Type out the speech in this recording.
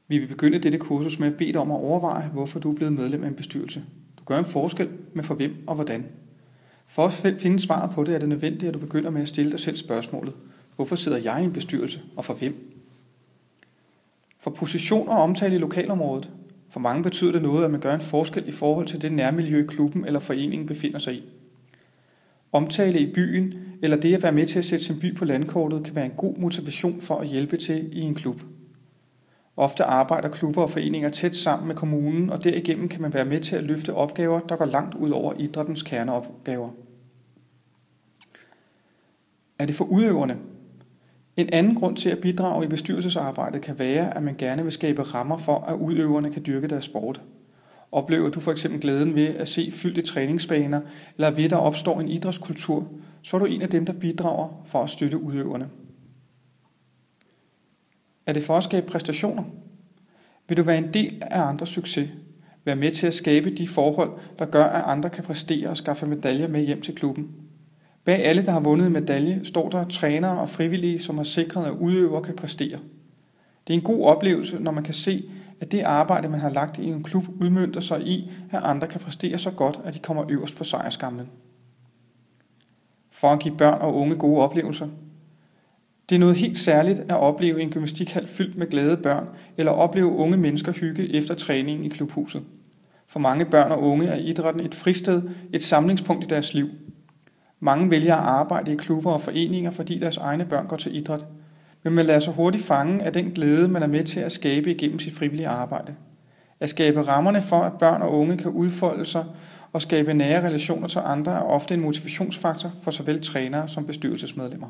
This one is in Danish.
Vi vil begynde dette kursus med at bede dig om at overveje, hvorfor du er blevet medlem af en bestyrelse. Du gør en forskel, men for hvem og hvordan. For at finde svaret på det, er det nødvendigt, at du begynder med at stille dig selv spørgsmålet: hvorfor sidder jeg i en bestyrelse, og for hvem? For position og omtale i lokalområdet. For mange betyder det noget, at man gør en forskel i forhold til det nærmiljø, klubben eller foreningen befinder sig i. Omtale i byen, eller det at være med til at sætte sin by på landkortet, kan være en god motivation for at hjælpe til i en klub. Ofte arbejder klubber og foreninger tæt sammen med kommunen, og derigennem kan man være med til at løfte opgaver, der går langt ud over idrættens kerneopgaver. Er det for udøverne? En anden grund til at bidrage i bestyrelsesarbejdet kan være, at man gerne vil skabe rammer for, at udøverne kan dyrke deres sport. Oplever du for eksempel glæden ved at se fyldte træningsbaner, eller ved at der opstår en idrætskultur, så er du en af dem, der bidrager for at støtte udøverne. Er det for at skabe præstationer? Vil du være en del af andres succes? Vær med til at skabe de forhold, der gør, at andre kan præstere og skaffe medaljer med hjem til klubben. Bag alle, der har vundet en medalje, står der trænere og frivillige, som har sikret, at udøvere kan præstere. Det er en god oplevelse, når man kan se, at det arbejde, man har lagt i en klub, udmønter sig i, at andre kan præstere så godt, at de kommer øverst på sejrskamlen. For at give børn og unge gode oplevelser. Det er noget helt særligt at opleve en gymnastikhal fyldt med glade børn, eller opleve unge mennesker hygge efter træningen i klubhuset. For mange børn og unge er idrætten et fristed, et samlingspunkt i deres liv. Mange vælger at arbejde i klubber og foreninger, fordi deres egne børn går til idræt. Men man lader sig hurtigt fange af den glæde, man er med til at skabe igennem sit frivillige arbejde. At skabe rammerne for, at børn og unge kan udfolde sig og skabe nære relationer til andre, er ofte en motivationsfaktor for såvel trænere som bestyrelsesmedlemmer.